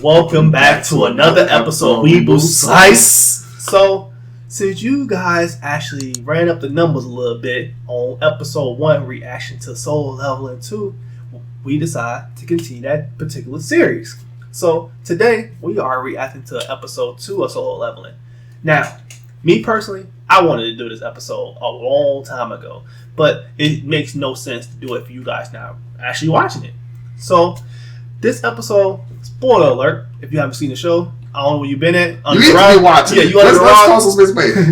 Welcome back to another episode of Weeble Slice. So, since you guys actually ran up the numbers a little bit on episode 1 reaction to Soul Leveling 2, we decided to continue that particular series. So, today we are reacting to episode 2 of Soul Leveling. Now, me personally, I wanted to do this episode a long time ago, but it makes no sense to do it for you guys now actually watching it. So, this episode, spoiler alert, if you haven't seen the show, I don't know where you've been at. You need to be watching. Yeah, you under the rock.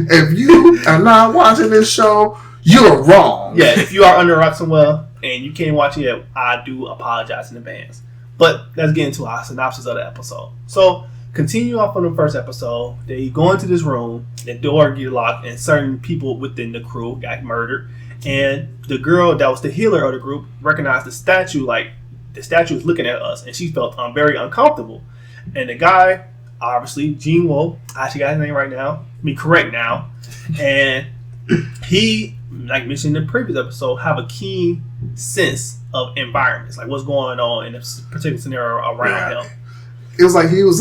If you are not watching this show, you're wrong. Yeah, if you are under a rock somewhere and you can't watch it yet, I do apologize in advance. But let's get into our synopsis of the episode. So, continue off on the first episode. They go into this room, the door get locked, and certain people within the crew got murdered. And the girl that was the healer of the group recognized the statue, like the statue is looking at us, and she felt very uncomfortable. And the guy, obviously, Gene Wool, I actually got his name right now, correct now, and he, like mentioned in the previous episode, have a keen sense of environments, like what's going on in a particular scenario around him. It was like he was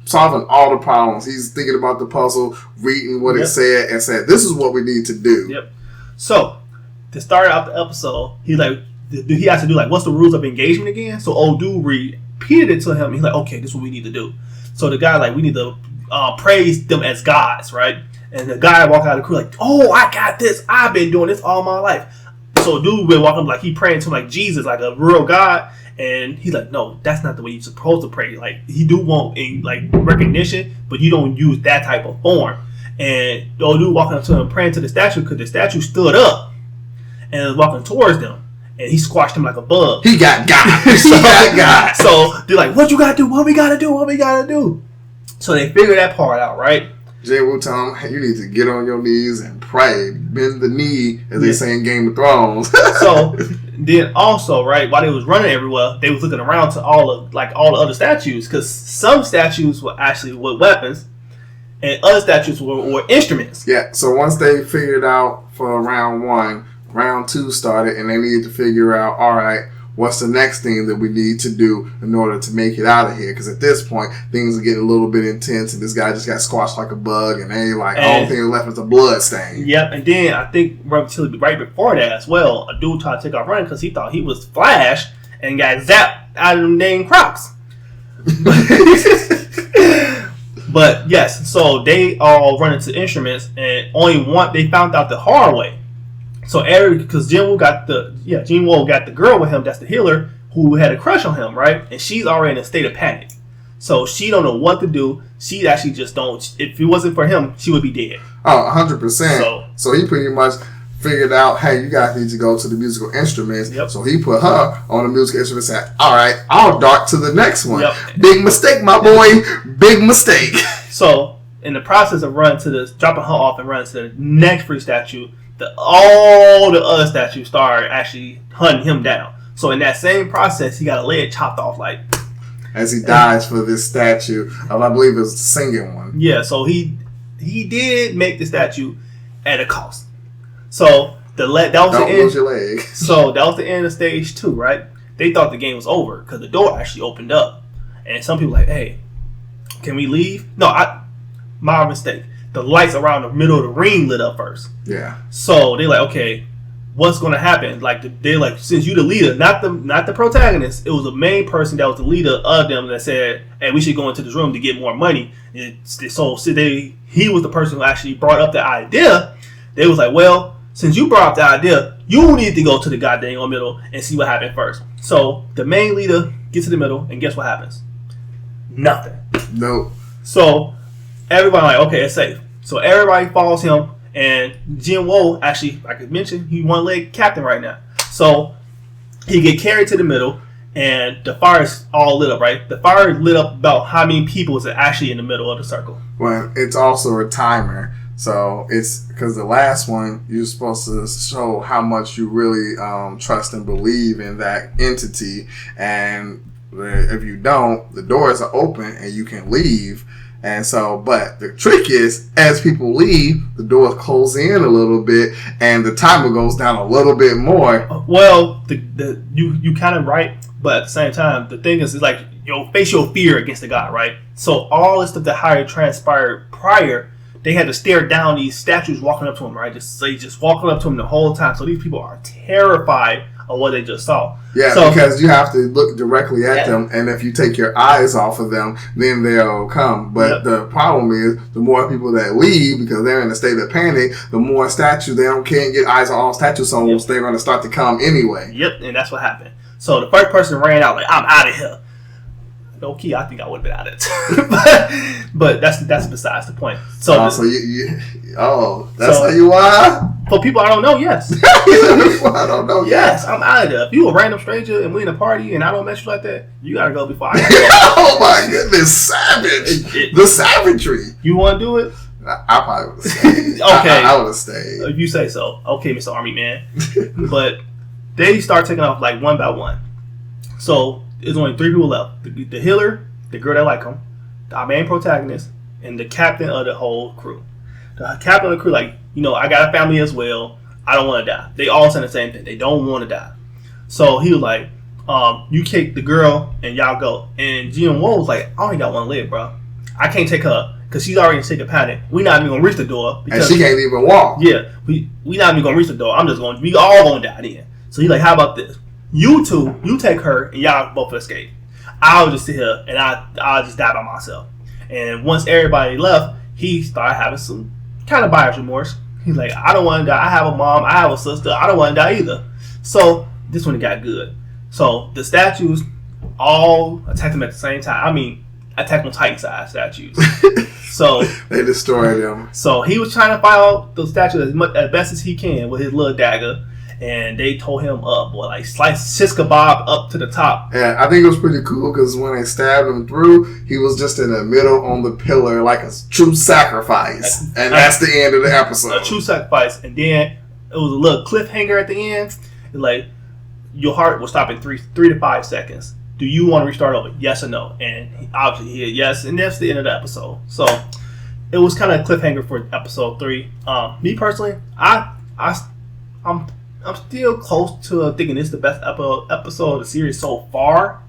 solving all the problems. He's thinking about the puzzle, reading what it said, and said, "This is what we need to do." Yep. So to start out the episode, he has to do like, what's the rules of engagement again? So old dude repeated it to him. He's like, okay, this is what we need to do. So the guy we need to praise them as gods, right? And the guy walked out of the crew like, oh, I got this. I've been doing this all my life. So dude been walking like he praying to him like Jesus, like a real God. And he's like, no, that's not the way you're supposed to pray. Like he do want like recognition, but you don't use that type of form. And the old dude walking up to him praying to the statue because the statue stood up and was walking towards them. And he squashed him like a bug. He got God. So they're like, what you gotta do? What we gotta do? What we gotta do? So they figure that part out, right? Jay will tell him, hey, you need to get on your knees and pray. Bend the knee, as they say in Game of Thrones. So then also, right, while they was running everywhere, they was looking around to all the other statues, because some statues were actually with weapons and other statues were instruments. Yeah, so once they figured out for round 1, round 2 started, and they needed to figure out, all right, what's the next thing that we need to do in order to make it out of here? Because at this point, things are getting a little bit intense, and this guy just got squashed like a bug, and they all thing left is a blood stain. Yep, and then I think right before that as well, a dude tried to take off running because he thought he was Flash and got zapped out of them dang Crocs. But yes, so they all run into instruments, and they found out the hard way. So because Gene Wool got the girl with him, that's the healer, who had a crush on him, right? And she's already in a state of panic. So she don't know what to do. She actually just don't. If it wasn't for him, she would be dead. Oh, 100%. So he pretty much figured out, hey, you guys need to go to the musical instruments. Yep. So he put her on the musical instruments and said, all right, I'll dart to the next one. Yep. Big mistake, my boy. Big mistake. So in the process of dropping her off and running to the next free statue, all the other statues start actually hunting him down. So in that same process, he got a leg chopped off, like as he dies for this statue. I believe it was the singing one. Yeah, so he did make the statue at a cost. So that was the end. Don't lose your leg. So that was the end of stage 2, right? They thought the game was over because the door actually opened up, and some people like, hey, can we leave? No, my mistake. The lights around the middle of the ring lit up first. Yeah. So they're like, okay, what's going to happen? They're like, since you the leader, not the protagonist, it was the main person that was the leader of them that said, hey, we should go into this room to get more money. He was the person who actually brought up the idea. They was like, well, since you brought up the idea, you need to go to the goddamn middle and see what happened first. So the main leader gets to the middle, and guess what happens? Nothing. Nope. So everybody like, okay, it's safe. So everybody follows him, and Gene Wool actually, like I mentioned, he one-leg captain right now. So he get carried to the middle, and the fire is all lit up, right? The fire lit up about how many people is actually in the middle of the circle. Well, it's also a timer. So it's because the last one, you're supposed to show how much you really trust and believe in that entity. And if you don't, the doors are open and you can leave. And so, but the trick is, as people leave, the doors close in a little bit, and the timer goes down a little bit more. Well, you kind of right, But at the same time, the thing is, it's like your facial fear against the god, right? So all this stuff that had transpired prior, they had to stare down these statues walking up to him, right? Just walking up to him the whole time. So these people are terrified of what they just saw. Yeah, so, because you have to look directly at them, and if you take your eyes off of them, then they'll come. But the problem is, the more people that leave because they're in a state of panic, the more statues can't get eyes on all statues, so they're going to start to come anyway. Yep, and that's what happened. So the first person ran out like, I'm out of here. No key, I think I would have been out of it. but that's besides the point. So that's how you are? For people I don't know, yes. I don't know. Yes, I'm out of there. If you a random stranger and we in a party and I don't mess you like that, you gotta go before I go. Oh my goodness, savage! The savagery. You want to do it? I probably would have stayed. Okay, I would have stayed. If you say so. Okay, Mr. Army Man. But they start taking off like one by one. So there's only 3 people left: the healer, the girl that like him, our main protagonist, and the captain of the whole crew. The captain of the crew, like, I got a family as well. I don't want to die. They all saying the same thing. They don't want to die. So he was like, you kick the girl and y'all go. And GM Woe was like, I only got one leg, bro. I can't take her because she's already in sick of panic. We're not even going to reach the door. Because and she can't even walk. Yeah. We not even going to reach the door. We all going to die then. So he's like, how about this? You two, you take her and y'all both escape. I'll just sit here and I'll just die by myself. And once everybody left, he started having some kind of buyer's remorse. He's like, I don't want to die. I have a mom. I have a sister. I don't want to die either. So this one got good. So the statues all attacked him at the same time. I mean, Attack on Titan size statues. So they destroyed them. So he was trying to fight out those statues as best as he can with his little dagger. And they tore him up, boy, like sliced shish kebab up to the top. Yeah, I think it was pretty cool because when they stabbed him through, he was just in the middle on the pillar like a true sacrifice. And that's the end of the episode. A true sacrifice. And then it was a little cliffhanger at the end. Like, your heart will stop in 3 to 5 seconds. Do you want to restart over? Yes or no? And obviously he hit yes, and that's the end of the episode. So it was kind of a cliffhanger for episode 3. Me personally, I'm still close to thinking this is the best episode of the series so far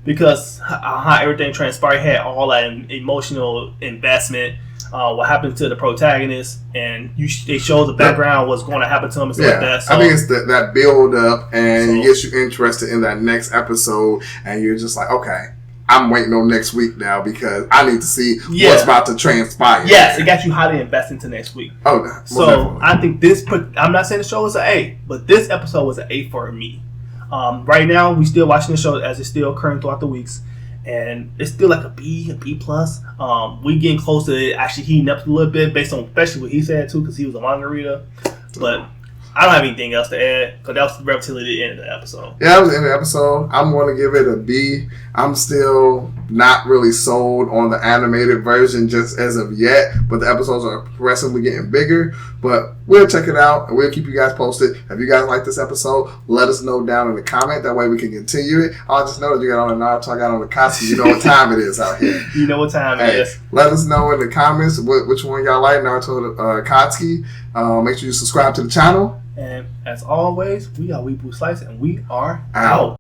because how everything transpired, had all that emotional investment. What happened to the protagonist, and they showed the background, what's going to happen to him and stuff like that. So, I think it's that build up, and it gets you interested in that next episode, and you're just like, okay, I'm waiting on next week now because I need to see what's about to transpire. Yes, it got you highly invested into next week. Oh, so definitely. I think I'm not saying the show was an A, but this episode was an A for me. Right now, we still watching the show as it's still occurring throughout the weeks, and it's still like a B plus. We getting close to it actually heating up a little bit based on especially what he said too, because he was a manga reader. But I don't have anything else to add because that was relatively the end of the episode. Yeah, that was the end of the episode. I'm going to give it a B. I'm still not really sold on the animated version just as of yet, but the episodes are progressively getting bigger. But we'll check it out and we'll keep you guys posted. If you guys like this episode, let us know down in the comment. That way we can continue it. I'll just know that you got on the Naruto, I got on the Katsuki. You know what time it is out here. You know what time it is. Let us know in the comments which one y'all like, Naruto or Katsuki. Make sure you subscribe to the channel. And as always, we are Weeboo Slice, and we are out.